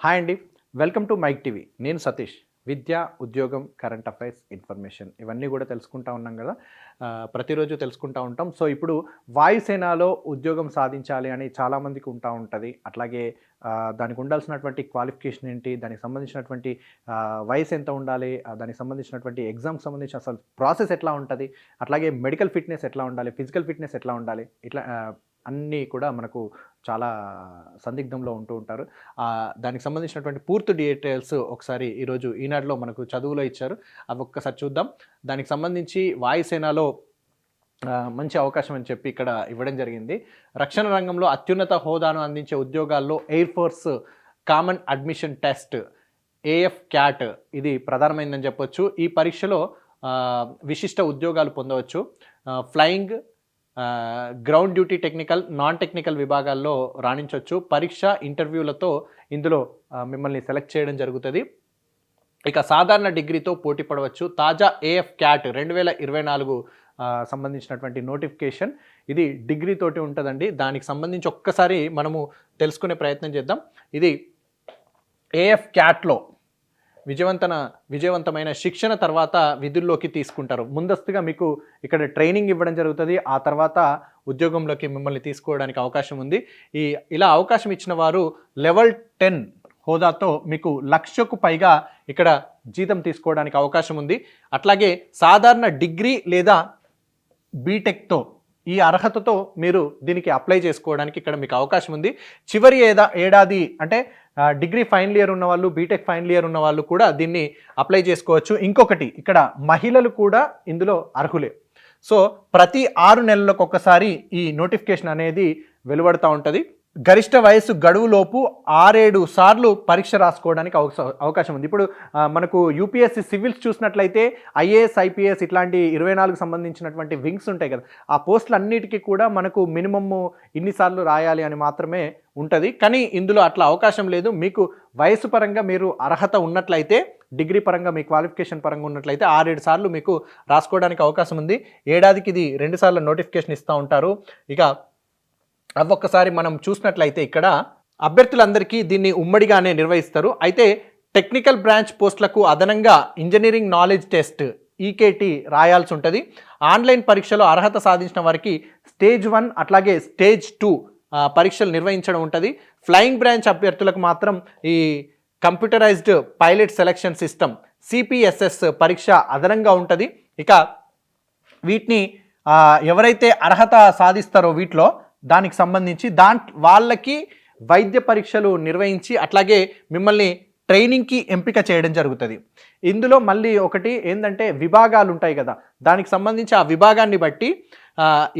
Hi అండి, welcome to mic TV. నేను సతీష్. విద్య, ఉద్యోగం, కరెంట్ అఫైర్స్, ఇన్ఫర్మేషన్ ఇవన్నీ కూడా తెలుసుకుంటా ఉన్నాం కదా. ప్రతిరోజు తెలుసుకుంటూ ఉంటాం. సో ఇప్పుడు వాయుసేనలో ఉద్యోగం సాధించాలి అని చాలామందికి ఉంటుంది. అట్లాగే దానికి ఉండాల్సినటువంటి క్వాలిఫికేషన్ ఏంటి, దానికి సంబంధించినటువంటి వయసు ఎంత ఉండాలి, దానికి సంబంధించినటువంటి ఎగ్జామ్కి సంబంధించిన అసలు ప్రాసెస్ ఎట్లా ఉంటుంది, అట్లాగే మెడికల్ ఫిట్నెస్ ఎట్లా ఉండాలి, ఫిజికల్ ఫిట్నెస్ ఎట్లా ఉండాలి, ఇట్లా అన్నీ కూడా మనకు చాలా సందిగ్ధంలో ఉంటూ ఉంటారు. దానికి సంబంధించినటువంటి పూర్తి డీటెయిల్స్ ఒకసారి ఈరోజు ఈనాడులో మనకు చదువులో ఇచ్చారు. అవి ఒక్కసారి చూద్దాం. దానికి సంబంధించి వాయుసేనలో మంచి అవకాశం అని చెప్పి ఇక్కడ ఇవ్వడం జరిగింది. రక్షణ రంగంలో అత్యున్నత హోదాను అందించే ఉద్యోగాల్లో air force common admission test AF CAT ఇది ప్రధానమైందని చెప్పొచ్చు. ఈ పరీక్షలో విశిష్ట ఉద్యోగాలు పొందవచ్చు. Flying, ground duty, technical, non technical విభాగాల్లో రాణించవచ్చు. పరీక్ష ఇంటర్వ్యూలతో ఇందులో మిమ్మల్ని సెలెక్ట్ చేయడం జరుగుతుంది. ఇక సాధారణ డిగ్రీతో పోటీ పడవచ్చు. తాజా AF CAT 2024 సంబంధించినటువంటి నోటిఫికేషన్ ఇది డిగ్రీ తోటి ఉంటుందండి. దానికి సంబంధించి ఒక్కసారి మనము తెలుసుకునే ప్రయత్నం చేద్దాం. ఇది AF CATలో విజయవంతమైన శిక్షణ తర్వాత విధుల్లోకి తీసుకుంటారు. ముందస్తుగా మీకు ఇక్కడ ట్రైనింగ్ ఇవ్వడం జరుగుతుంది. ఆ తర్వాత ఉద్యోగంలోకి మిమ్మల్ని తీసుకోవడానికి అవకాశం ఉంది. ఇలా అవకాశం ఇచ్చిన వారు లెవెల్ 10 హోదాతో మీకు 1,00,000కు పైగా ఇక్కడ జీతం తీసుకోవడానికి అవకాశం ఉంది. అట్లాగే సాధారణ డిగ్రీ లేదా బీటెక్తో ఈ అర్హతతో మీరు దీనికి అప్లై చేసుకోవడానికి ఇక్కడ మీకు అవకాశం ఉంది. చివరి ఏడాది అంటే డిగ్రీ ఫైనల్ ఇయర్ ఉన్న వాళ్ళు, బీటెక్ ఫైనల్ ఇయర్ ఉన్న వాళ్ళు కూడా దీన్ని అప్లై చేసుకోవచ్చు. ఇంకొకటి, ఇక్కడ మహిళలు కూడా ఇందులో అర్హులే. సో ప్రతి 6 నెలలకు ఒకసారి ఈ నోటిఫికేషన్ అనేది వెలువడుతూ ఉంటుంది. గరిష్ట వయసు గడువులోపు 6-7 సార్లు పరీక్ష రాసుకోవడానికి అవకాశం ఉంది. ఇప్పుడు మనకు UPSC సివిల్స్ చూసినట్లయితే IAS, IPS ఇట్లాంటి 24 సంబంధించినటువంటి వింగ్స్ ఉంటాయి కదా, ఆ పోస్టులు అన్నిటికీ కూడా మనకు మినిమమ్ ఇన్నిసార్లు రాయాలి అని మాత్రమే ఉంటుంది. కానీ ఇందులో అట్లా అవకాశం లేదు. మీకు వయసు పరంగా మీరు అర్హత ఉన్నట్లయితే, డిగ్రీ పరంగా మీ క్వాలిఫికేషన్ పరంగా ఉన్నట్లయితే 6-7 సార్లు మీకు రాసుకోవడానికి అవకాశం ఉంది. ఏడాదికి ఇది 2 సార్లు నోటిఫికేషన్ ఇస్తూ ఉంటారు. ఇక ఒక్కసారి మనం చూసినట్లయితే ఇక్కడ అభ్యర్థులందరికీ దీన్ని ఉమ్మడిగానే నిర్వహిస్తారు. అయితే టెక్నికల్ బ్రాంచ్ పోస్టులకు అదనంగా ఇంజనీరింగ్ నాలెడ్జ్ టెస్ట్ EKT రాయాల్సి ఉంటుంది. ఆన్లైన్ పరీక్షలో అర్హత సాధించిన వారికి స్టేజ్ 1 అట్లాగే స్టేజ్ 2 పరీక్షలు నిర్వహించడం ఉంటుంది. ఫ్లయింగ్ బ్రాంచ్ అభ్యర్థులకు మాత్రం ఈ computerised pilot selection system CPSS పరీక్ష అదనంగా ఉంటుంది. ఇక వీటిని ఎవరైతే అర్హత సాధిస్తారో వీటిలో దానికి సంబంధించి వాళ్ళకి వైద్య పరీక్షలు నిర్వహించి అట్లాగే మిమ్మల్ని ట్రైనింగ్కి ఎంపిక చేయడం జరుగుతుంది. ఇందులో మళ్ళీ ఒకటి ఏంటంటే విభాగాలు ఉంటాయి కదా, దానికి సంబంధించి ఆ విభాగాన్ని బట్టి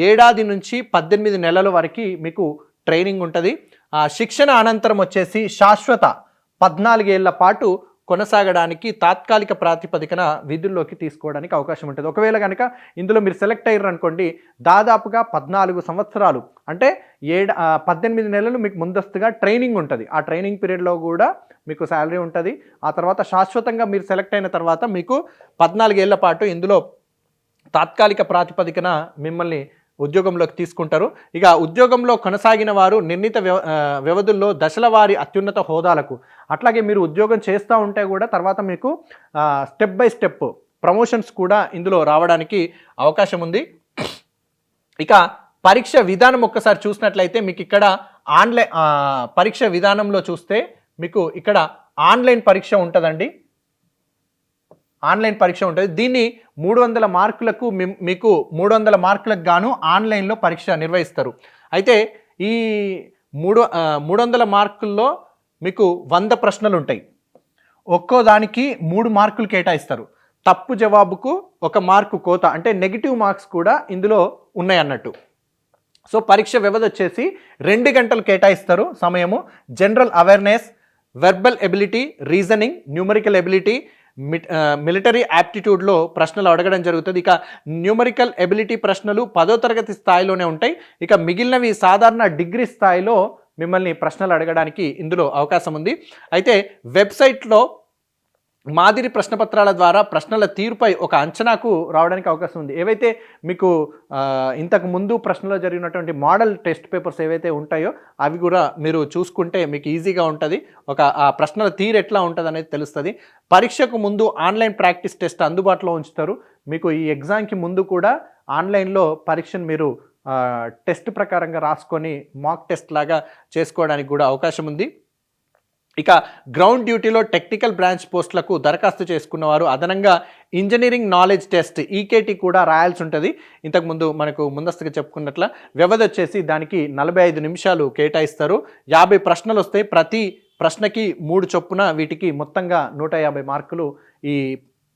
ఏడాది నుంచి 18 నెలల వరకు మీకు ట్రైనింగ్ ఉంటుంది. శిక్షణ అనంతరం వచ్చేసి శాశ్వత 14 ఏళ్ల పాటు కొనసాగడానికి తాత్కాలిక ప్రాతిపదికన విధుల్లోకి తీసుకోవడానికి అవకాశం ఉంటుంది. ఒకవేళ కనుక ఇందులో మీరు సెలెక్ట్ అయ్యారు అనుకోండి, దాదాపుగా 14 సంవత్సరాలు అంటే 18 నెలలు మీకు ముందస్తుగా ట్రైనింగ్ ఉంటుంది. ఆ ట్రైనింగ్ పీరియడ్లో కూడా మీకు శాలరీ ఉంటుంది. ఆ తర్వాత శాశ్వతంగా మీరు సెలెక్ట్ అయిన తర్వాత మీకు 14 ఏళ్ల పాటు ఇందులో తాత్కాలిక ప్రాతిపదికన మిమ్మల్ని ఉద్యోగంలోకి తీసుకుంటారు. ఇక ఉద్యోగంలో కొనసాగిన వారు నిర్ణీత వ్యవధుల్లో దశల వారి అత్యున్నత హోదాలకు, అట్లాగే మీరు ఉద్యోగం చేస్తూ ఉంటే కూడా తర్వాత మీకు స్టెప్ బై స్టెప్ ప్రమోషన్స్ కూడా ఇందులో రావడానికి అవకాశం ఉంది. ఇక పరీక్ష విధానం ఒక్కసారి చూసినట్లయితే మీకు ఇక్కడ పరీక్ష విధానంలో చూస్తే మీకు ఇక్కడ ఆన్లైన్ పరీక్ష ఉంటుందండి. ఆన్లైన్ పరీక్ష ఉంటుంది. దీన్ని 300 మార్కులకు మీకు 300 మార్కులకు గాను ఆన్లైన్లో పరీక్ష నిర్వహిస్తారు. అయితే ఈ 300 మార్కుల్లో మీకు 100 ప్రశ్నలు ఉంటాయి. ఒక్కో దానికి 3 మార్కులు కేటాయిస్తారు. తప్పు జవాబుకు 1 మార్కు కోత, అంటే నెగిటివ్ మార్క్స్ కూడా ఇందులో ఉన్నాయి అన్నట్టు. సో పరీక్ష వ్యవధి వచ్చేసి 2 గంటలు కేటాయిస్తారు సమయము. General awareness, verbal ability, reasoning, numerical ability, military యాప్టిట్యూడ్లో ప్రశ్నలు అడగడం జరుగుతుంది. ఇక న్యూమరికల్ ఎబిలిటీ ప్రశ్నలు 10వ తరగతి స్థాయిలోనే ఉంటాయి. ఇక మిగిలినవి సాధారణ డిగ్రీ స్థాయిలో మిమ్మల్ని ప్రశ్నలు అడగడానికి ఇందులో అవకాశం ఉంది. అయితే వెబ్సైట్లో మాదిరి ప్రశ్నపత్రాల ద్వారా ప్రశ్నల తీరుపై ఒక అంచనాకు రావడానికి అవకాశం ఉంది. ఏవైతే మీకు ఇంతకు ముందు ప్రశ్నలో జరిగినటువంటి మోడల్ టెస్ట్ పేపర్స్ ఏవైతే ఉంటాయో అవి కూడా మీరు చూసుకుంటే మీకు ఈజీగా ఉంటుంది. ఆ ప్రశ్నల తీరు ఎట్లా ఉంటుంది అనేది తెలుస్తుంది. పరీక్షకు ముందు ఆన్లైన్ ప్రాక్టీస్ టెస్ట్ అందుబాటులో ఉంచుతారు. మీకు ఈ ఎగ్జామ్కి ముందు కూడా ఆన్లైన్లో పరీక్షను మీరు టెస్ట్ ప్రకారంగా రాసుకొని మాక్ టెస్ట్ లాగా చేసుకోవడానికి కూడా అవకాశం ఉంది. ఇక గ్రౌండ్ డ్యూటీలో టెక్నికల్ బ్రాంచ్ పోస్టులకు దరఖాస్తు చేసుకున్నవారు అదనంగా ఇంజనీరింగ్ నాలెడ్జ్ టెస్ట్ ఈకేటీ కూడా రాయాల్సి ఉంటుంది. ఇంతకుముందు మనకు ముందస్తుగా చెప్పుకున్నట్ల వ్యవధి వచ్చేసి దానికి 45 నిమిషాలు కేటాయిస్తారు. 50 ప్రశ్నలు వస్తాయి. ప్రతి ప్రశ్నకి 3 చొప్పున వీటికి మొత్తంగా 150 మార్కులు ఈ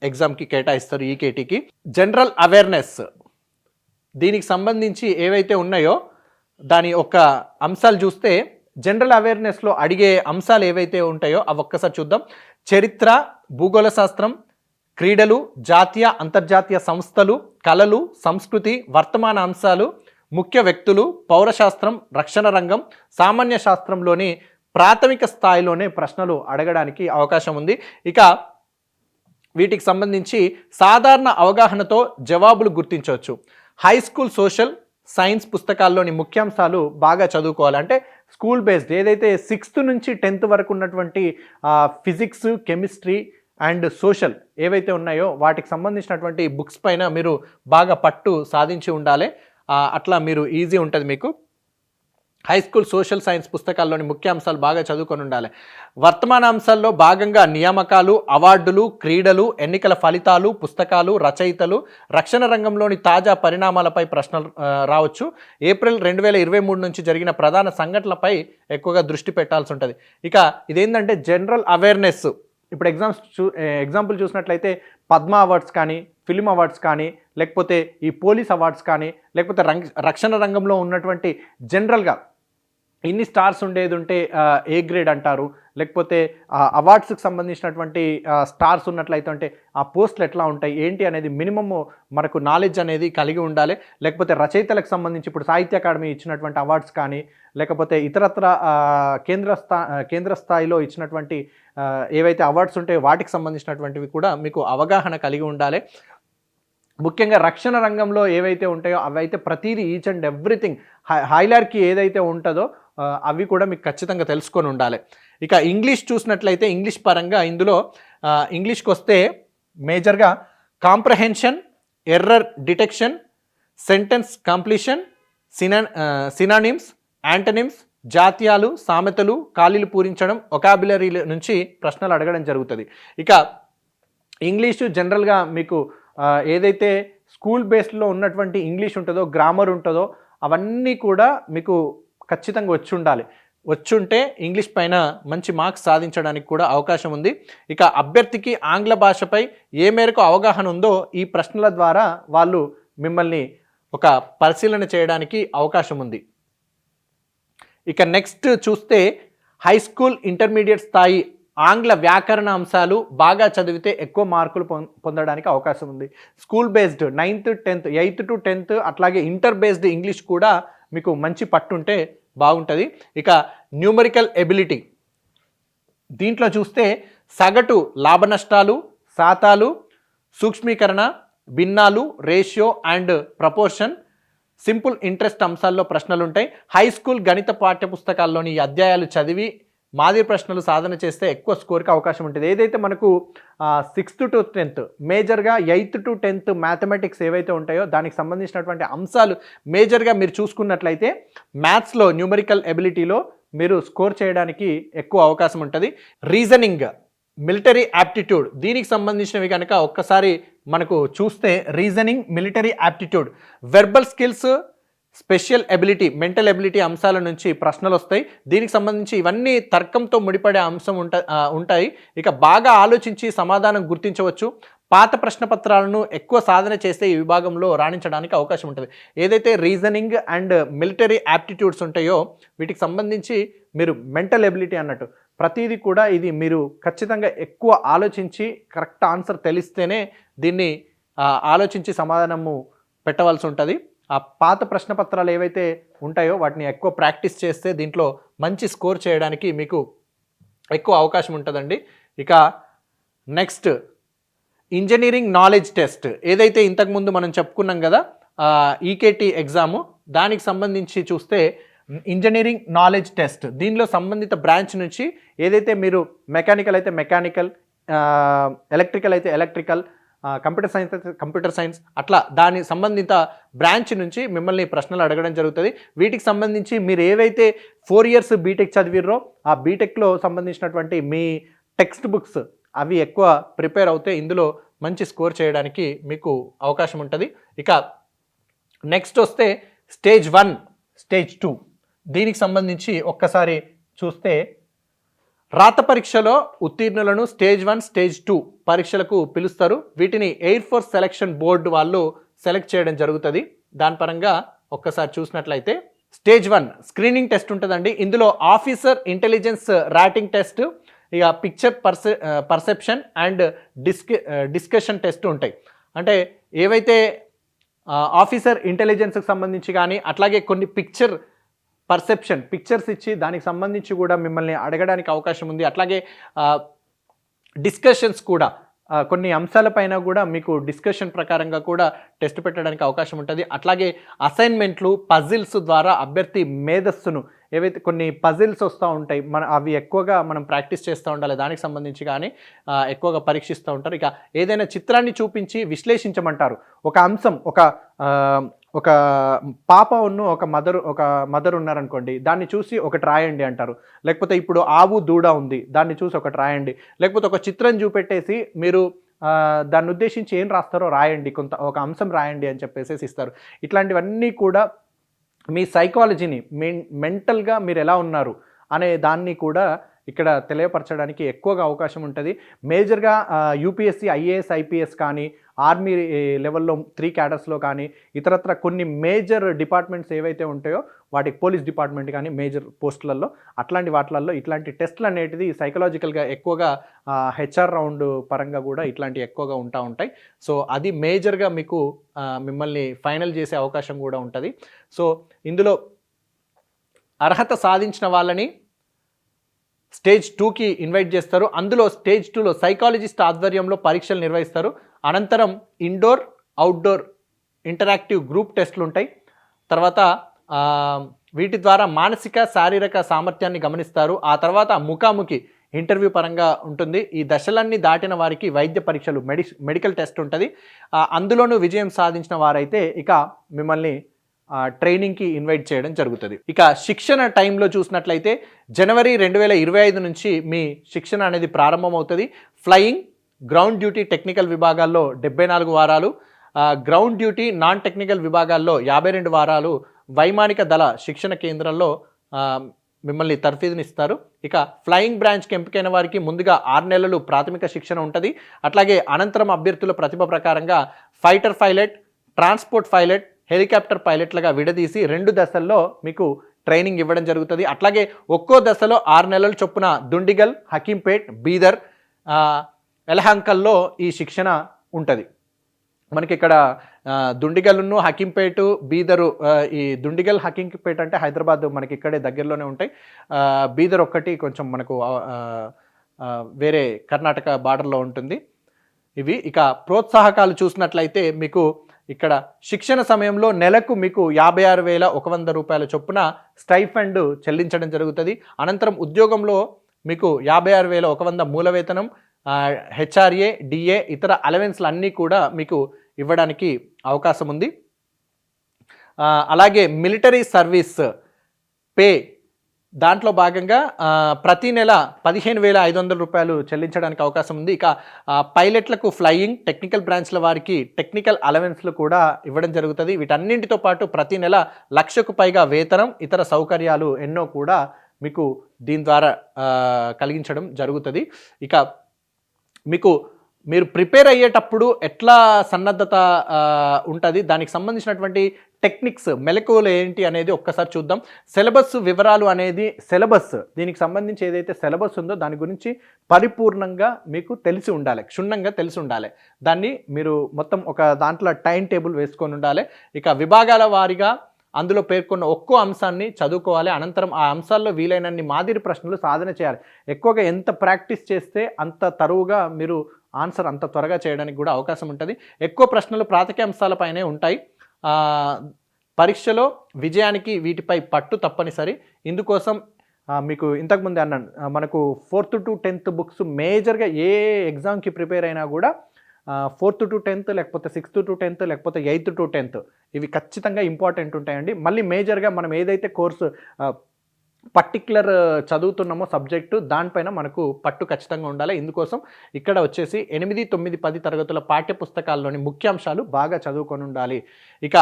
ఎగ్జామ్కి కేటాయిస్తారు ఈకేటీకి. జనరల్ అవేర్నెస్ దీనికి సంబంధించి ఏవైతే ఉన్నాయో దాని ఒక అంశాలు చూస్తే జనరల్ అవేర్నెస్లో అడిగే అంశాలు ఏవైతే ఉంటాయో అవి ఒక్కసారి చూద్దాం. చరిత్ర, భూగోళ శాస్త్రం, క్రీడలు, జాతీయ అంతర్జాతీయ సంస్థలు, కళలు, సంస్కృతి, వర్తమాన అంశాలు, ముఖ్య వ్యక్తులు, పౌరశాస్త్రం, రక్షణ రంగం, సామాన్య శాస్త్రంలోని ప్రాథమిక స్థాయిలోనే ప్రశ్నలు అడగడానికి అవకాశం ఉంది. ఇక వీటికి సంబంధించి సాధారణ అవగాహనతో జవాబులు గుర్తించవచ్చు. హై స్కూల్ సోషల్ సైన్స్ పుస్తకాల్లోని ముఖ్యాంశాలు బాగా చదువుకోవాలి. అంటే స్కూల్ బేస్డ్ ఏదైతే 6th నుంచి 10th వరకు ఉన్నటువంటి ఫిజిక్స్, కెమిస్ట్రీ అండ్ సోషల్ ఏవైతే ఉన్నాయో వాటికి సంబంధించినటువంటి బుక్స్ పైన మీరు బాగా పట్టు సాధించి ఉండాలి. అట్లా మీరు ఈజీ ఉంటుంది మీకు. హై స్కూల్ సోషల్ సైన్స్ పుస్తకాల్లోని ముఖ్యాంశాలు బాగా చదువుకొని ఉండాలి. వర్తమాన అంశాల్లో భాగంగా నియామకాలు, అవార్డులు, క్రీడలు, ఎన్నికల ఫలితాలు, పుస్తకాలు, రచయితలు, రక్షణ రంగంలోని తాజా పరిణామాలపై ప్రశ్నలు రావచ్చు. ఏప్రిల్ 2023 నుంచి జరిగిన ప్రధాన సంఘటనలపై ఎక్కువగా దృష్టి పెట్టాల్సి ఉంటుంది. ఇక ఇదేంటంటే జనరల్ అవేర్నెస్. ఇప్పుడు ఎగ్జాంపుల్ చూసినట్లయితే పద్మ అవార్డ్స్ కానీ, ఫిల్మ్ అవార్డ్స్ కానీ, లేకపోతే ఈ పోలీస్ అవార్డ్స్ కానీ, లేకపోతే రక్షణ రంగంలో ఉన్నటువంటి జనరల్గా ఇన్ని స్టార్స్ ఉండేది ఉంటే ఏ గ్రేడ్ అంటారు, లేకపోతే అవార్డ్స్కి సంబంధించినటువంటి స్టార్స్ ఉన్నట్లయితే అంటే ఆ పోస్టులు ఎట్లా ఉంటాయి ఏంటి అనేది మినిమమ్ మనకు నాలెడ్జ్ అనేది కలిగి ఉండాలి. లేకపోతే రచయితలకు సంబంధించి ఇప్పుడు సాహిత్య అకాడమీ ఇచ్చినటువంటి అవార్డ్స్ కానీ, లేకపోతే ఇతరత్ర కేంద్ర స్థాయిలో ఇచ్చినటువంటి ఏవైతే అవార్డ్స్ ఉంటాయో వాటికి సంబంధించినటువంటివి కూడా మీకు అవగాహన కలిగి ఉండాలి. ముఖ్యంగా రక్షణ రంగంలో ఏవైతే ఉంటాయో అవైతే ప్రతిదీ ఈచ్ అండ్ ఎవ్రీథింగ్ హైలార్కీ ఏదైతే ఉంటుందో అవి కూడా మీకు ఖచ్చితంగా తెలుసుకొని ఉండాలి. ఇక ఇంగ్లీష్ చూసినట్లయితే ఇంగ్లీష్ పరంగా ఇందులో ఇంగ్లీష్కి వస్తే మేజర్గా comprehension, error detection, sentence completion, synonyms, antonyms, జాతీయాలు, సామెతలు, ఖాళీలు పూరించడం, ఒకాబులరీ నుంచి ప్రశ్నలు అడగడం జరుగుతుంది. ఇక ఇంగ్లీషు జనరల్గా మీకు ఏదైతే స్కూల్ బేస్డ్లో ఉన్నటువంటి ఇంగ్లీష్ ఉంటుందో, గ్రామర్ ఉంటుందో అవన్నీ కూడా మీకు ఖచ్చితంగా వచ్చుంటే ఇంగ్లీష్ పైన మంచి మార్క్స్ సాధించడానికి కూడా అవకాశం ఉంది. ఇక అభ్యర్థికి ఆంగ్ల భాషపై ఏ మేరకు అవగాహన ఉందో ఈ ప్రశ్నల ద్వారా వాళ్ళు మిమ్మల్ని ఒక పరిశీలన చేయడానికి అవకాశం ఉంది. ఇక నెక్స్ట్ చూస్తే హై స్కూల్, ఇంటర్మీడియట్ స్థాయి ఆంగ్ల వ్యాకరణ అంశాలు బాగా చదివితే ఎక్కువ మార్కులు పొందడానికి అవకాశం ఉంది. School based 9th, 10th, 8th to 10th అట్లాగే ఇంటర్ బేస్డ్ ఇంగ్లీష్ కూడా మీకు మంచి పట్టుంటే బాగుంటుంది. ఇక న్యూమరికల్ ఎబిలిటీ దీంట్లో చూస్తే సగటు లాభ నష్టాలు, శాతాలు, సూక్ష్మీకరణ, భిన్నాలు, ratio and proportion, simple interest అంశాల్లో ప్రశ్నలు ఉంటాయి. హై స్కూల్ గణిత పాఠ్యపుస్తకాల్లోని ఈ అధ్యాయాలు చదివి మాదిరి ప్రశ్నలు సాధన చేస్తే ఎక్కువ స్కోర్కి అవకాశం ఉంటుంది. ఏదైతే మనకు 6th to 10th మేజర్గా 8th to 10th మ్యాథమెటిక్స్ ఏవైతే ఉంటాయో దానికి సంబంధించినటువంటి అంశాలు మేజర్గా మీరు చూసుకున్నట్లయితే మ్యాథ్స్లో న్యూమరికల్ ఎబిలిటీలో మీరు స్కోర్ చేయడానికి ఎక్కువ అవకాశం ఉంటుంది. రీజనింగ్, మిలిటరీ యాప్టిట్యూడ్ దీనికి సంబంధించినవి కనుక ఒక్కసారి మనకు చూస్తే reasoning, military aptitude, verbal skills, special ability, mental ability అంశాల నుంచి ప్రశ్నలు వస్తాయి. దీనికి సంబంధించి ఇవన్నీ తర్కంతో ముడిపడే అంశం ఉంటాయి. ఇక బాగా ఆలోచించి సమాధానం గుర్తించవచ్చు. పాత ప్రశ్నపత్రాలను ఎక్కువ సాధన చేస్తే ఈ విభాగంలో రాణించడానికి అవకాశం ఉంటుంది. ఏదైతే రీజనింగ్ అండ్ మిలిటరీ యాప్టిట్యూడ్స్ ఉంటాయో వీటికి సంబంధించి మీరు మెంటల్ ఎబిలిటీ అన్నట్టు ప్రతిదీ కూడా ఇది మీరు ఖచ్చితంగా ఎక్కువ ఆలోచించి కరెక్ట్ ఆన్సర్ తెలిస్తేనే దీన్ని ఆలోచించి సమాధానము పెట్టవలసి ఉంటుంది. ఆ పాత ప్రశ్నపత్రాలు ఏవైతే ఉంటాయో వాటిని ఎక్కువ ప్రాక్టీస్ చేస్తే దీంట్లో మంచి స్కోర్ చేయడానికి మీకు ఎక్కువ అవకాశం ఉంటుందండి. ఇక నెక్స్ట్ ఇంజనీరింగ్ నాలెడ్జ్ టెస్ట్, ఏదైతే ఇంతకుముందు మనం చెప్పుకున్నాం కదా ఈకేటీ ఎగ్జాము, దానికి సంబంధించి చూస్తే ఇంజనీరింగ్ నాలెడ్జ్ టెస్ట్, దీనిలో సంబంధిత బ్రాంచ్ నుంచి ఏదైతే మీరు మెకానికల్ అయితే మెకానికల్, ఎలక్ట్రికల్ అయితే ఎలక్ట్రికల్, కంప్యూటర్ సైన్స్ అయితే కంప్యూటర్ సైన్స్, అట్లా దాని సంబంధిత బ్రాంచ్ నుంచి మిమ్మల్ని ప్రశ్నలు అడగడం జరుగుతుంది. వీటికి సంబంధించి మీరు ఏవైతే 4 years బీటెక్ చదివిర్రో ఆ బీటెక్లో సంబంధించినటువంటి మీ టెక్స్ట్ బుక్స్ అవి ఎక్కువ ప్రిపేర్ అవుతే ఇందులో మంచి స్కోర్ చేయడానికి మీకు అవకాశం ఉంటుంది. ఇక నెక్స్ట్ వస్తే స్టేజ్ 1, స్టేజ్ 2, దీనికి సంబంధించి ఒక్కసారి చూస్తే రాత పరీక్షలో ఉత్తీర్ణులను స్టేజ్ 1, స్టేజ్ 2 పరీక్షలకు పిలుస్తారు. వీటిని ఎయిర్ ఫోర్స్ సెలక్షన్ బోర్డు వాళ్ళు సెలెక్ట్ చేయడం జరుగుతుంది. దాని పరంగా ఒక్కసారి చూసినట్లయితే స్టేజ్ 1 స్క్రీనింగ్ టెస్ట్ ఉంటుందండి. ఇందులో ఆఫీసర్ ఇంటెలిజెన్స్ ర్యాటింగ్ టెస్ట్, ఇక picture perception and discussion test ఉంటాయి. అంటే ఏవైతే ఆఫీసర్ ఇంటెలిజెన్స్కి సంబంధించి కానీ, అట్లాగే కొన్ని పిక్చర్స్ ఇచ్చి దానికి సంబంధించి కూడా మిమ్మల్ని అడగడానికి అవకాశం ఉంది. అట్లాగే డిస్కషన్స్ కూడా కొన్ని అంశాలపైన కూడా మీకు డిస్కషన్ ప్రకారంగా కూడా టెస్ట్ పెట్టడానికి అవకాశం ఉంటుంది. అట్లాగే అసైన్మెంట్లు, పజిల్స్ ద్వారా అభ్యర్థి మేధస్సును, ఏవైతే కొన్ని పజిల్స్ వస్తూ ఉంటాయి అవి ఎక్కువగా మనం ప్రాక్టీస్ చేస్తూ ఉండాలి, దానికి సంబంధించి కానీ ఎక్కువగా పరీక్షిస్తూ ఉంటారు. ఇక ఏదైనా చిత్రాన్ని చూపించి విశ్లేషించమంటారు. ఒక అంశం, ఒక పాప ఒక మదర్ ఉన్నారనుకోండి, దాన్ని చూసి ఒకటి రాయండి అంటారు. లేకపోతే ఇప్పుడు ఆవు దూడ ఉంది, దాన్ని చూసి ఒకటి రాయండి. లేకపోతే ఒక చిత్రం చూపెట్టేసి మీరు దాన్ని ఉద్దేశించి ఏం రాస్తారో రాయండి, ఒక అంశం రాయండి అని చెప్పేసి ఇస్తారు. ఇట్లాంటివన్నీ కూడా మీ సైకాలజీని, మెంటల్గా మీరు ఎలా ఉన్నారు అనే దాన్ని కూడా ఇక్కడ తెలియపరచడానికి ఎక్కువగా అవకాశం ఉంటుంది. మేజర్గా యూపీఎస్సీ, ఐఏఎస్, ఐపీఎస్ కానీ, ఆర్మీ లెవెల్లో 3 cadresలో కానీ, ఇతరత్ర కొన్ని మేజర్ డిపార్ట్మెంట్స్ ఏవైతే ఉంటాయో వాటికి, పోలీస్ డిపార్ట్మెంట్ కానీ మేజర్ పోస్టులలో, అట్లాంటి వాటిలలో ఇట్లాంటి టెస్టులు అనేటిది సైకలాజికల్గా ఎక్కువగా హెచ్ఆర్ రౌండ్ పరంగా కూడా ఇట్లాంటివి ఎక్కువగా ఉంటాయి. సో అది మేజర్గా మీకు మిమ్మల్ని ఫైనల్ చేసే అవకాశం కూడా ఉంటుంది. సో ఇందులో అర్హత సాధించిన వాళ్ళని స్టేజ్ 2కి ఇన్వైట్ చేస్తారు. అందులో స్టేజ్ 2లో సైకాలజిస్ట్ ఆధ్వర్యంలో పరీక్షలు నిర్వహిస్తారు. అనంతరం ఇండోర్, అవుట్డోర్ ఇంటరాక్టివ్ గ్రూప్ టెస్టులు ఉంటాయి. తర్వాత వీటి ద్వారా మానసిక, శారీరక సామర్థ్యాన్ని గమనిస్తారు. ఆ తర్వాత ముఖాముఖి ఇంటర్వ్యూ పరంగా ఉంటుంది. ఈ దశలన్నీ దాటిన వారికి వైద్య పరీక్షలు, మెడికల్ టెస్ట్ ఉంటుంది. అందులోనూ విజయం సాధించిన వారైతే ఇక మిమ్మల్ని ట్రైనింగ్కి ఇన్వైట్ చేయడం జరుగుతుంది. ఇక శిక్షణ టైంలో చూసినట్లయితే జనవరి 2025 నుంచి మీ శిక్షణ అనేది ప్రారంభమవుతుంది. ఫ్లయింగ్, గ్రౌండ్ డ్యూటీ టెక్నికల్ విభాగాల్లో 74 వారాలు, గ్రౌండ్ డ్యూటీ నాన్ టెక్నికల్ విభాగాల్లో 52 వారాలు వైమానిక దళ శిక్షణ కేంద్రంలో మిమ్మల్ని తర్ఫీదునిస్తారు. ఇక ఫ్లయింగ్ బ్రాంచ్కి ఎంపికైన వారికి ముందుగా 6 నెలలు ప్రాథమిక శిక్షణ ఉంటుంది. అట్లాగే అనంతరం అభ్యర్థుల ప్రతిభ ప్రకారంగా fighter pilot, transport pilot, helicopter పైలట్లుగా విడదీసి 2 దశల్లో మీకు ట్రైనింగ్ ఇవ్వడం జరుగుతుంది. అట్లాగే ఒక్కో దశలో 6 నెలల చొప్పున దుండిగల్, హకీంపేట్, బీదర్, ఎలహంకల్లో ఈ శిక్షణ ఉంటుంది. మనకి ఇక్కడ దుండిగల్ను, హకీంపేటు, బీదరు, ఈ దుండిగల్, హకీంపేట్ అంటే హైదరాబాద్ మనకి ఇక్కడే దగ్గరలోనే ఉంటాయి. బీదర్ ఒక్కటి కొంచెం మనకు వేరే కర్ణాటక బార్డర్లో ఉంటుంది. ఇవి ఇక ప్రోత్సాహకాలు చూసినట్లయితే మీకు ఇక్కడ శిక్షణ సమయంలో నెలకు మీకు 56,100 రూపాయల చొప్పున స్టైఫండ్ చెల్లించడం జరుగుతుంది. అనంతరం ఉద్యోగంలో మీకు 56,100 మూల వేతనం, హెచ్ఆర్ఏ, డిఏ, ఇతర అలవెన్స్లు అన్నీ కూడా మీకు ఇవ్వడానికి అవకాశం ఉంది. అలాగే మిలిటరీ సర్వీస్ పే దాంట్లో భాగంగా ప్రతి నెల 15,500 రూపాయలు చెల్లించడానికి అవకాశం ఉంది. ఇక పైలట్లకు ఫ్లయింగ్, టెక్నికల్ బ్రాంచ్ల వారికి టెక్నికల్ అలవెన్స్లు కూడా ఇవ్వడం జరుగుతుంది. వీటన్నింటితో పాటు ప్రతి నెల 1,00,000కు పైగా వేతనం, ఇతర సౌకర్యాలు ఎన్నో కూడా మీకు దీని ద్వారా కలిగించడం జరుగుతుంది. ఇక మీరు ప్రిపేర్ అయ్యేటప్పుడు ఎట్లా సన్నద్ధత ఉంటుంది, దానికి సంబంధించినటువంటి టెక్నిక్స్, మెలకువలు ఏంటి అనేది ఒక్కసారి చూద్దాం. సిలబస్ వివరాలు అనేది, దీనికి సంబంధించి ఏదైతే సిలబస్ ఉందో దాని గురించి పరిపూర్ణంగా మీకు తెలిసి ఉండాలి, క్షుణ్ణంగా తెలిసి ఉండాలి. దాన్ని మీరు మొత్తం ఒక దాంట్లో టైం టేబుల్ వేసుకొని ఉండాలి. ఇక విభాగాల వారీగా అందులో పేర్కొన్న ఒక్కో అంశాన్ని చదువుకోవాలి. అనంతరం ఆ అంశాల్లో వీలైనన్ని మాదిరి ప్రశ్నలు సాధన చేయాలి. ఎక్కువగా ఎంత ప్రాక్టీస్ చేస్తే అంత తరువుగా మీరు ఆన్సర్ అంత త్వరగా చేయడానికి కూడా అవకాశం ఉంటుంది. ఎక్కువ ప్రశ్నలు ప్రాథమిక అంశాలపైనే ఉంటాయి. పరీక్షలో విజయానికి వీటిపై పట్టు తప్పనిసరి. ఇందుకోసం మీకు ఇంతకుముందే అన్నాను, మనకు 4th to 10th బుక్స్ మేజర్గా ఏ ఎగ్జామ్కి ప్రిపేర్ అయినా కూడా 4th to 10th లేకపోతే 6th to 10th లేకపోతే 8th to 10th ఇవి ఖచ్చితంగా ఇంపార్టెంట్ ఉంటాయండి. మళ్ళీ మేజర్గా మనం ఏదైతే కోర్సు పర్టిక్యులర్ చదువుతున్నామో సబ్జెక్టు దానిపైన మనకు పట్టు ఖచ్చితంగా ఉండాలి. ఇందుకోసం ఇక్కడ వచ్చేసి 8, 9, 10 తరగతుల పాఠ్య పుస్తకాల్లోని ముఖ్యాంశాలు బాగా చదువుకొని ఉండాలి. ఇక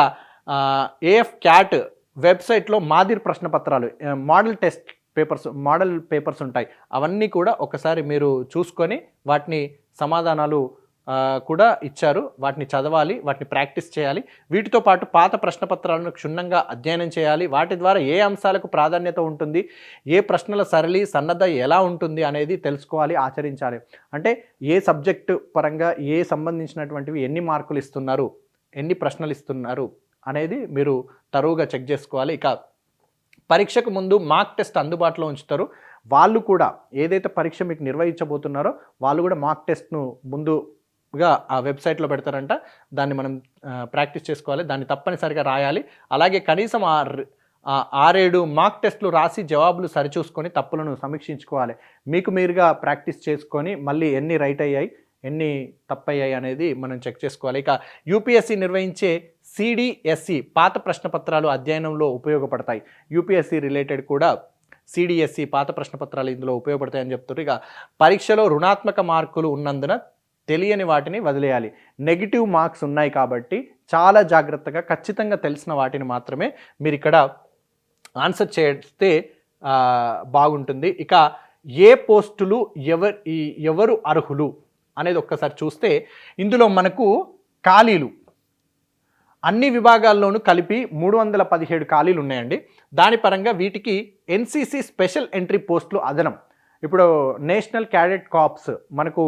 ఏఎఫ్ క్యాట్ వెబ్సైట్లో మాదిరి ప్రశ్నపత్రాలు, మోడల్ పేపర్స్ ఉంటాయి. అవన్నీ కూడా ఒకసారి మీరు చూసుకొని వాటిని సమాధానాలు కూడా ఇచ్చారు, వాటిని చదవాలి, వాటిని ప్రాక్టీస్ చేయాలి. వీటితో పాటు పాత ప్రశ్నపత్రాలను క్షుణ్ణంగా అధ్యయనం చేయాలి. వాటి ద్వారా ఏ అంశాలకు ప్రాధాన్యత ఉంటుంది, ఏ ప్రశ్నల సరళి సన్నద్ధ ఎలా ఉంటుంది అనేది తెలుసుకోవాలి, ఆచరించాలి. అంటే ఏ సబ్జెక్టు పరంగా ఏ సంబంధించినటువంటివి ఎన్ని మార్కులు ఇస్తున్నారు, ఎన్ని ప్రశ్నలు ఇస్తున్నారు అనేది మీరు తరువుగా చెక్ చేసుకోవాలి. ఇక పరీక్షకు ముందు మాక్ టెస్ట్ అందుబాటులో ఉంచుతారు. వాళ్ళు కూడా ఏదైతే పరీక్ష మీకు నిర్వహించబోతున్నారో వాళ్ళు కూడా మాక్ టెస్ట్ను ముందుగా ఆ వెబ్సైట్లో పెడతారంట. దాన్ని మనం ప్రాక్టీస్ చేసుకోవాలి, దాన్ని తప్పనిసరిగా రాయాలి. అలాగే కనీసం 6-7 మాక్ టెస్ట్లు రాసి జవాబులు సరిచూసుకొని తప్పులను సమీక్షించుకోవాలి. మీకు మీరుగా ప్రాక్టీస్ చేసుకొని మళ్ళీ ఎన్ని రైట్ అయ్యాయి, ఎన్ని తప్పయ్యాయి అనేది మనం చెక్ చేసుకోవాలి. ఇక యూపీఎస్సీ నిర్వహించే సిడిఎస్సి పాత ప్రశ్నపత్రాలు అధ్యయనంలో ఉపయోగపడతాయి. యూపీఎస్సీ రిలేటెడ్ కూడా సిడిఎస్సి పాత ప్రశ్నపత్రాలు ఇందులో ఉపయోగపడతాయని చెప్తున్నారు. ఇక పరీక్షలో రుణాత్మక మార్కులు ఉన్నందున తెలియని వాటిని వదిలేయాలి. నెగిటివ్ మార్క్స్ ఉన్నాయి కాబట్టి చాలా జాగ్రత్తగా ఖచ్చితంగా తెలిసిన వాటిని మాత్రమే మీరు ఇక్కడ ఆన్సర్ చేస్తే బాగుంటుంది. ఇక ఏ పోస్టులు ఎవరు అర్హులు అనేది ఒక్కసారి చూస్తే ఇందులో మనకు ఖాళీలు అన్ని విభాగాల్లోనూ కలిపి 317 ఖాళీలు ఉన్నాయండి. దాని పరంగా వీటికి ఎన్సీసీ స్పెషల్ ఎంట్రీ పోస్టులు అదనం. ఇప్పుడు నేషనల్ క్యాడెట్ కార్ప్స్ మనకు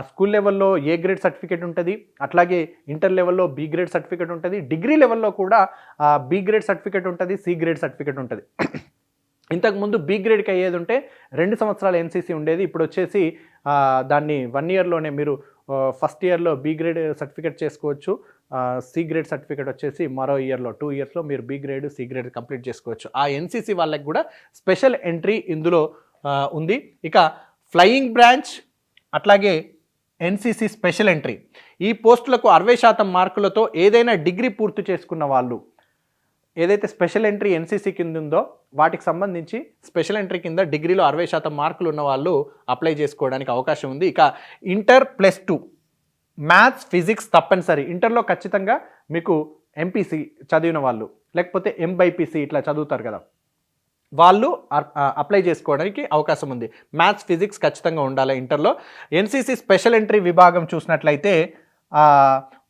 స్కూల్ లెవెల్లో ఏ గ్రేడ్ సర్టిఫికేట్ ఉంటుంది, అట్లాగే ఇంటర్ లెవెల్లో బి గ్రేడ్ సర్టిఫికేట్ ఉంటుంది, డిగ్రీ లెవెల్లో కూడా బి గ్రేడ్ సర్టిఫికేట్ ఉంటుంది, సి గ్రేడ్ సర్టిఫికేట్ ఉంటుంది. ఇంతకుముందు బి గ్రేడ్కి అయ్యేది ఉంటే 2 సంవత్సరాల ఎన్సీసీ ఉండేది. ఇప్పుడు వచ్చేసి దాన్ని 1 ఇయర్లోనే మీరు ఫస్ట్ ఇయర్లో బి గ్రేడ్ సర్టిఫికేట్ చేసుకోవచ్చు. సి గ్రేడ్ సర్టిఫికేట్ వచ్చేసి మరో ఇయర్లో 2 ఇయర్స్లో మీరు B grade C grade complete చేసుకోవచ్చు. ఆ ఎన్సీసీ వాళ్ళకి కూడా స్పెషల్ ఎంట్రీ ఇందులో ఉంది. ఇక ఫ్లయింగ్ బ్రాంచ్ అట్లాగే ఎన్సీసీ స్పెషల్ ఎంట్రీ ఈ పోస్టులకు 60% మార్కులతో ఏదైనా డిగ్రీ పూర్తి చేసుకున్న వాళ్ళు, ఏదైతే స్పెషల్ ఎంట్రీ ఎన్సీసీ కింద ఉందో వాటికి సంబంధించి స్పెషల్ ఎంట్రీ కింద డిగ్రీలో 60% మార్కులు ఉన్న వాళ్ళు అప్లై చేసుకోవడానికి అవకాశం ఉంది. ఇక ఇంటర్ +2 మ్యాథ్స్ ఫిజిక్స్ తప్పనిసరి. ఇంటర్లో ఖచ్చితంగా మీకు ఎంపీసీ చదివిన వాళ్ళు లేకపోతే ఎంబైపీసీ ఇట్లా చదువుతారు కదా, వాళ్ళు అప్లై చేసుకోవడానికి అవకాశం ఉంది. మ్యాథ్స్ ఫిజిక్స్ ఖచ్చితంగా ఉండాలి ఇంటర్లో. ఎన్సీసీ స్పెషల్ ఎంట్రీ విభాగం చూసినట్లయితే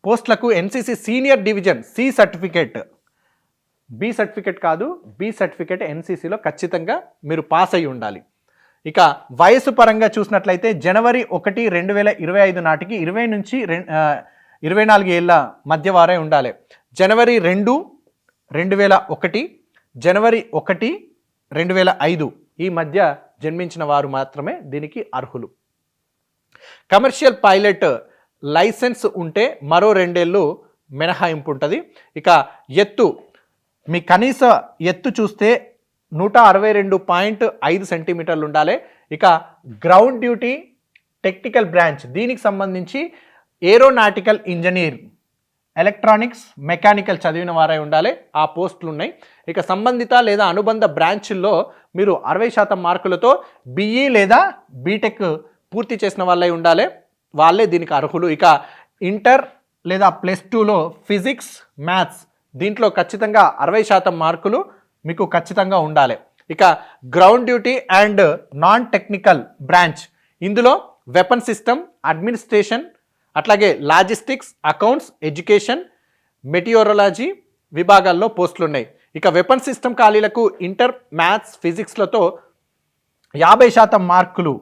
పోస్టులకు NCC senior division C certificate, B certificate కాదు, బి సర్టిఫికేట్ ఎన్సీసీలో ఖచ్చితంగా మీరు పాస్ అయి ఉండాలి. ఇక వయసు పరంగా చూసినట్లయితే జనవరి 1, 2025 నాటికి 20 నుంచి 24 ఏళ్ళ మధ్య వారే ఉండాలి. జనవరి 2, 2001, జనవరి 1, 2005 ఈ మధ్య జన్మించిన వారు మాత్రమే దీనికి అర్హులు. కమర్షియల్ పైలట్ లైసెన్స్ ఉంటే మరో 2 ఏళ్ళు మినహాయింపు ఉంటుంది. ఇక ఎత్తు, మీ కనీస ఎత్తు చూస్తే 162.5 సెంటీమీటర్లు ఉండాలి. ఇక గ్రౌండ్ డ్యూటీ టెక్నికల్ బ్రాంచ్ దీనికి సంబంధించి ఏరోనాటికల్ ఇంజనీర్, ఎలక్ట్రానిక్స్, మెకానికల్ చదివిన వారై ఉండాలి. ఆ పోస్టులు ఉన్నాయి. ఇక సంబంధిత లేదా అనుబంధ బ్రాంచ్ల్లో మీరు 60% మార్కులతో బీఈ లేదా బీటెక్ పూర్తి చేసిన వాళ్ళై ఉండాలి, వాళ్ళే దీనికి అర్హులు. ఇక ఇంటర్ లేదా +2లో ఫిజిక్స్, మ్యాథ్స్ దీంట్లో ఖచ్చితంగా 60% మార్కులు మీకు ఖచ్చితంగా ఉండాలి. ఇక ground duty and non technical branch ఇందులో వెపన్ సిస్టమ్, అడ్మినిస్ట్రేషన్, అట్లాగే లాజిస్టిక్స్, అకౌంట్స్, ఎడ్యుకేషన్, మెటియోరాలజీ విభాగాల్లో పోస్టులు ఉన్నాయి. ఇక వెపన్ సిస్టమ్ ఖాళీలకు ఇంటర్ మ్యాథ్స్ ఫిజిక్స్లతో 50% మార్కులు,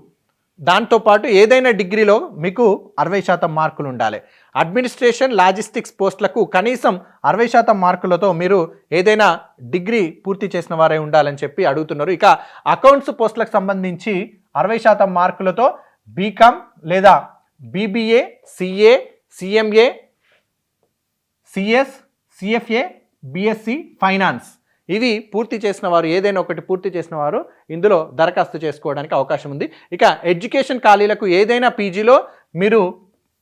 దాంతోపాటు ఏదైనా డిగ్రీలో మీకు 60% మార్కులు ఉండాలి. అడ్మినిస్ట్రేషన్, లాజిస్టిక్స్ పోస్టులకు కనీసం 60% మార్కులతో మీరు ఏదైనా డిగ్రీ పూర్తి చేసిన వారే ఉండాలని చెప్పి అడుగుతున్నారు. ఇక అకౌంట్స్ పోస్టులకు సంబంధించి 60% మార్కులతో బీకామ్ లేదా BBA, CA, CMA, CS, CFA, BSc finance. ఇవి పూర్తి చేసిన వారు, ఏదైనా ఒకటి పూర్తి చేసిన వారు ఇందులో దరఖాస్తు చేసుకోవడానికి అవకాశం ఉంది. ఇక ఎడ్యుకేషన్ ఖాళీలకు ఏదైనా పీజీలో మీరు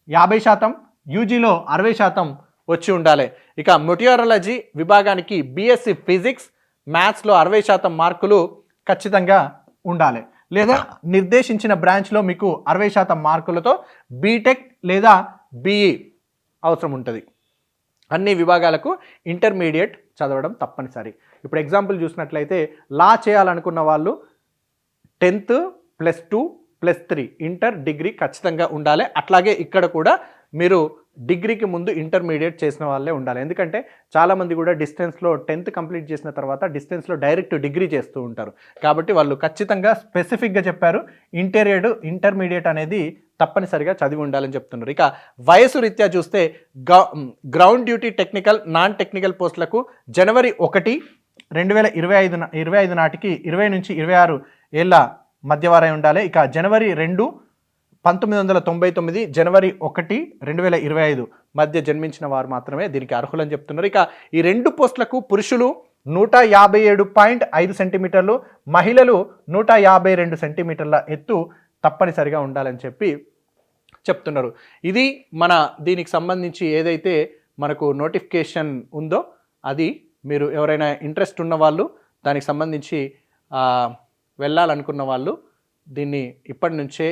50%, యూజీలో 60% వచ్చి ఉండాలి. ఇక మెటీరియాలజీ విభాగానికి బీఎస్సీ ఫిజిక్స్, మ్యాథ్స్లో 60% మార్కులు ఖచ్చితంగా ఉండాలి. లేదా నిర్దేశించిన బ్రాంచ్లో మీకు 60% మార్కులతో బీటెక్ లేదా బీఈ అవసరం ఉంటుంది. అన్ని విభాగాలకు ఇంటర్మీడియట్ చదవడం తప్పనిసరి. ఇప్పుడు ఎగ్జాంపుల్ చూసినట్లయితే లా చేయాలనుకున్న వాళ్ళు 10th +2 +3 ఇంటర్ డిగ్రీ ఖచ్చితంగా ఉండాలి. అట్లాగే ఇక్కడ కూడా మీరు డిగ్రీకి ముందు ఇంటర్మీడియట్ చేసిన వాళ్ళే ఉండాలి. ఎందుకంటే చాలామంది కూడా డిస్టెన్స్లో 10th కంప్లీట్ చేసిన తర్వాత డిస్టెన్స్లో డైరెక్ట్ డిగ్రీ చేస్తూ ఉంటారు. కాబట్టి వాళ్ళు ఖచ్చితంగా స్పెసిఫిక్గా చెప్పారు ఇంటర్మీడియట్ అనేది తప్పనిసరిగా చదివి ఉండాలని చెప్తున్నారు. ఇక వయసు రీత్యా చూస్తే ground duty technical, non technical పోస్టులకు జనవరి 1, 2025 నాటికి 20 నుంచి 26 ఏళ్ళ మధ్యవారై ఉండాలి. ఇక జనవరి 2, 1999, జనవరి 1, 2025 మధ్య జన్మించిన వారు మాత్రమే దీనికి అర్హులని చెప్తున్నారు. ఇక ఈ 2 పోస్టులకు పురుషులు 157.5 సెంటీమీటర్లు, మహిళలు 152 సెంటీమీటర్ల ఎత్తు తప్పనిసరిగా ఉండాలని చెప్తున్నారు. ఇది మన దీనికి సంబంధించి ఏదైతే మనకు నోటిఫికేషన్ ఉందో అది మీరు ఎవరైనా ఇంట్రెస్ట్ ఉన్న వాళ్ళు, దానికి సంబంధించి వెళ్ళాలనుకున్న వాళ్ళు దీన్ని ఇప్పటి నుంచే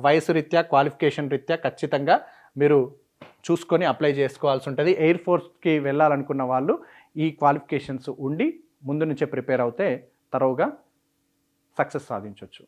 వయసు రీత్యా, క్వాలిఫికేషన్ రీత్యా ఖచ్చితంగా మీరు చూసుకొని అప్లై చేసుకోవాల్సి ఉంటుంది. ఎయిర్ ఫోర్స్కి వెళ్ళాలనుకున్న వాళ్ళు ఈ క్వాలిఫికేషన్స్ ఉండి ముందు నుంచే ప్రిపేర్ అవుతే తరోగా సక్సెస్ సాధించవచ్చు.